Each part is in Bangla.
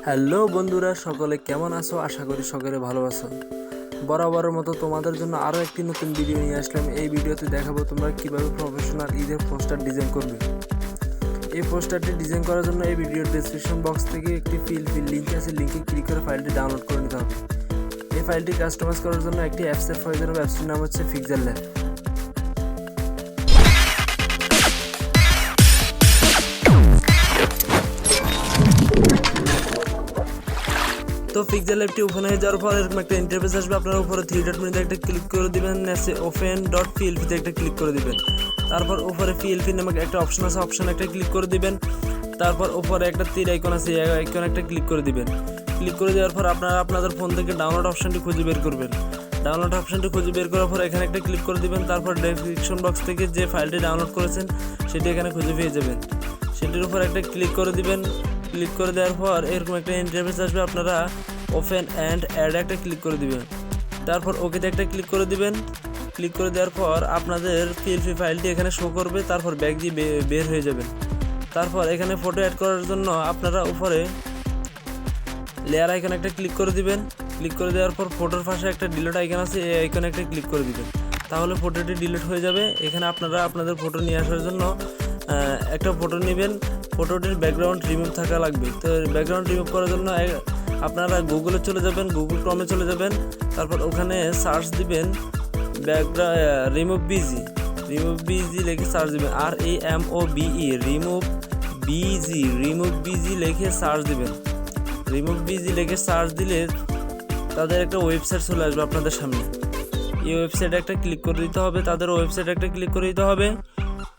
হ্যালো বন্ধুরা, সকলে কেমন আছো? আশা করি সকলে ভালো আছো। বরাবরের মতো তোমাদের জন্য আরও একটি নতুন ভিডিও নিয়ে আসলাম। এই ভিডিওতে দেখাবো তোমরা কিভাবে প্রফেশনাল ঈদের পোস্টার ডিজাইন করবে। এই পোস্টারটি ডিজাইন করার জন্য এই ভিডিওর ডেসক্রিপশন বক্স থেকে একটি লিঙ্ক আছে, লিঙ্কে ক্লিক করে ফাইলটি ডাউনলোড করে নিতে হবে। এই ফাইলটি কাস্টমাইজ করার জন্য একটি অ্যাপসের প্রয়োজন হবে। অ্যাপসটির নাম হচ্ছে পিক্সেলল্যাব। তো পিক্সেলল্যাবটি ওপেন হয়ে যাওয়ার পর এরকম একটা ইন্টারফেস আসবে। আপনারা উপরে থ্রি ডট মেনুতে একটা ক্লিক করে দিবেন, নেক্সটে open.plt একটা ক্লিক করে দিবেন। তারপর উপরে plt নামক একটা অপশন আছে, অপশন একটা ক্লিক করে দিবেন। তারপর উপরে একটা তীর আইকন আছে, এই আইকন একটা ক্লিক করে দিবেন। ক্লিক করে দেওয়ার পর আপনারা আপনাদের ফোন থেকে ডাউনলোড অপশনটি খুঁজে বের করবেন। ডাউনলোড অপশনটি খুঁজে বের করার পর এখানে একটা ক্লিক করে দিবেন। তারপর ডেসক্রিপশন বক্স থেকে যে ফাইলটি ডাউনলোড করেছেন সেটি এখানে খুঁজে পেয়ে যাবেন। সেটির উপর একটা ক্লিক করে দিবেন। ক্লিক করে দেওয়ার পর এরকম একটা ইন্টারফেস আসবে। আপনারা ওপেন অ্যান্ড অ্যাড একটা ক্লিক করে দিবেন। তারপর ওকেতে একটা ক্লিক করে দিবেন। ক্লিক করে দেওয়ার পর আপনাদের পিএলপি ফাইলটি এখানে শো করবে। তারপর ব্যাক দিয়ে বের হয়ে যাবেন। তারপর এখানে ফটো অ্যাড করার জন্য আপনারা উপরে লেয়ার আইকন একটা ক্লিক করে দিবেন। ক্লিক করে দেওয়ার পর ফটোর পাশে একটা ডিলিট আইকন আছে, এই আইকনে একটা ক্লিক করে দিবেন। তাহলে ফটোটি ডিলিট হয়ে যাবে। এখানে আপনারা আপনাদের ফটো নিয়ে আসার জন্য একটা ফটো নেবেন। ফটোটির ব্যাকগ্রাউন্ড রিমুভ থাকা লাগবে। তো ব্যাকগ্রাউন্ড রিমুভ করার জন্য আপনারা গুগলে চলে যাবেন, গুগল ক্রমে চলে যাবেন। তারপর ওখানে সার্চ দিবেন রিমুভ বিজি লিখে সার্চ দিবেন, RAMOBE রিমুভ বিজি লিখে সার্চ দিবেন। রিমুভ বিজি লিখে সার্চ দিলে তাদের একটা ওয়েবসাইট চলে আসবে আপনাদের সামনে। এই ওয়েবসাইটে একটা ক্লিক করে দিতে হবে। তাদের ওয়েবসাইটে একটা ক্লিক করে দিতে হবে।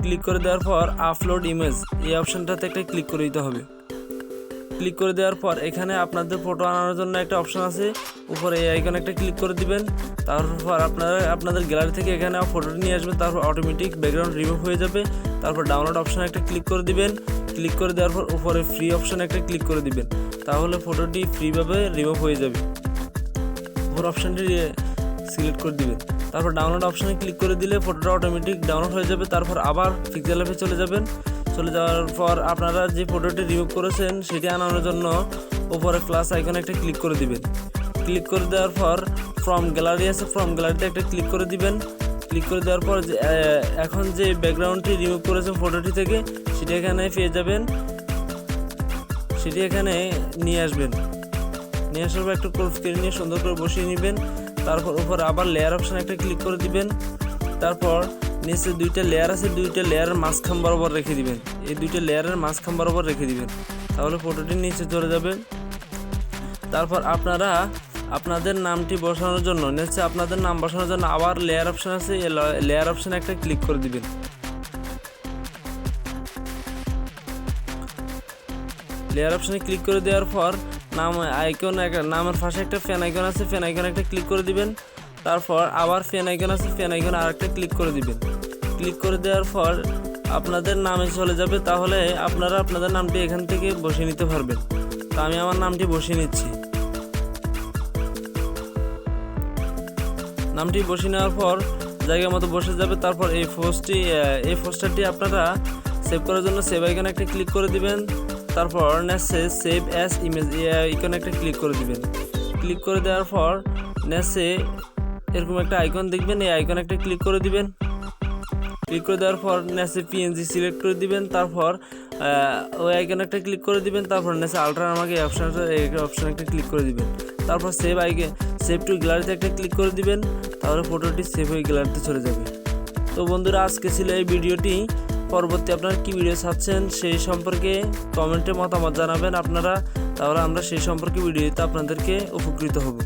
ক্লিক করে দেওয়ার পর আপলোড ইমেজ এই অপশানটাতে একটা ক্লিক করে দিতে হবে। ক্লিক করে দেওয়ার পর এখানে আপনাদের ফটো আনার জন্য একটা অপশান আছে, উপরে এই আইকনে একটা ক্লিক করে দিবেন। তারপর আপনারা আপনাদের গ্যালারি থেকে এখানে ফটোটি নিয়ে আসবেন। তারপর অটোমেটিক ব্যাকগ্রাউন্ড রিমুভ হয়ে যাবে। তারপর ডাউনলোড অপশানে একটা ক্লিক করে দিবেন। ক্লিক করে দেওয়ার পর উপরে ফ্রি অপশানে একটা ক্লিক করে দিবেন। তাহলে ফটোটি ফ্রিভাবে রিমুভ হয়ে যাবে। উপর অপশানটি সিলেক্ট করে দিবেন। তারপর ডাউনলোড অপশানে ক্লিক করে দিলে ফটোটা অটোমেটিক ডাউনলোড হয়ে যাবে। তারপর আবার পিক্সেলল্যাবে চলে যাবেন। চলে যাওয়ার পর আপনারা যে ফটোটি রিমুভ করেছেন সেটি আনানোর জন্য উপরে প্লাস আইকনে একটা ক্লিক করে দিবেন। ক্লিক করে দেওয়ার পর ফ্রম গ্যালারি আছে, ফ্রম গ্যালারিতে একটা ক্লিক করে দিবেন। ক্লিক করে দেওয়ার পর এখন যে ব্যাকগ্রাউন্ডটি রিমুভ করেছেন ফটোটি থেকে সেটি এখানে পেয়ে যাবেন। সেটি এখানে নিয়ে আসবেন। নিয়ে আসার পর একটা ক্রপ করে নিয়ে সুন্দর করে বসিয়ে নেবেন। তারপর উপর আবার লেয়ার অপশানে একটা ক্লিক করে দিবেন। তারপর নিচে দুইটা লেয়ার আছে, দুইটা লেয়ারের মাঝখান বরাবর রেখে দিবেন। এই দুইটা লেয়ারের মাঝখান বরাবর রেখে দিবেন, তাহলে ফটোটি নিচে চলে যাবে। তারপর আপনারা আপনাদের নামটি বসানোর জন্য নিচে আপনাদের নাম বসানোর জন্য আবার লেয়ার অপশান আছে, এই লেয়ার অপশানে একটা ক্লিক করে দিবেন। লেয়ার অপশানে ক্লিক করে দেওয়ার পর নামের পাশে একটা ফ্যান আইকন আছে, ফ্যান আইকনে একটা ক্লিক করে দিবেন। তারপর আবার ফ্যান আইকন আছে, ফ্যান আইকনে আরেকটা ক্লিক করে দিবেন। ক্লিক করে দেওয়ার পর আপনাদের নামে চলে যাবে। তাহলে আপনারা আপনাদের নামটি এখান থেকে বসিয়ে নিতে পারবেন। তো আমি আমার নামটি বসিয়ে নিচ্ছি। নামটি বসিয়ে নেওয়ার পর জায়গা মতো বসে যাবে। তারপর এই পোস্টারটি আপনারা সেভ করার জন্য সেভ আইকনে একটা ক্লিক করে দিবেন। তারপর নেক্সটে সেভ অ্যাজ ইমেজ এই আইকনে একটা ক্লিক করে দিবেন। ক্লিক করে দেওয়ার পর নেক্সটে এরকম একটা আইকন দেখবেন, এই আইকনে একটা ক্লিক করে দিবেন। ক্লিক করে দেওয়ার পর নেক্সটে PNG সিলেক্ট করে দিবেন। তারপর ওই আইকনে একটা ক্লিক করে দিবেন। তারপর নেক্সটে আল্ট্রা আমাকে এই অপশানে একটা ক্লিক করে দিবেন। তারপর সেভ টু গ্যালারিতে একটা ক্লিক করে দিবেন। তাহলে ফটোটি সেভ হয়ে গ্যালারিতে চলে যাবে। তো বন্ধুরা, আজকে ছিল এই ভিডিওটি। পরবর্তী আপনারা কী ভিডিও চাচ্ছেন সেই সম্পর্কে কমেন্টে মতামত জানাবেন আপনারা, তাহলে আমরা সেই সম্পর্কে ভিডিওতে আপনাদেরকে উপকৃত হব।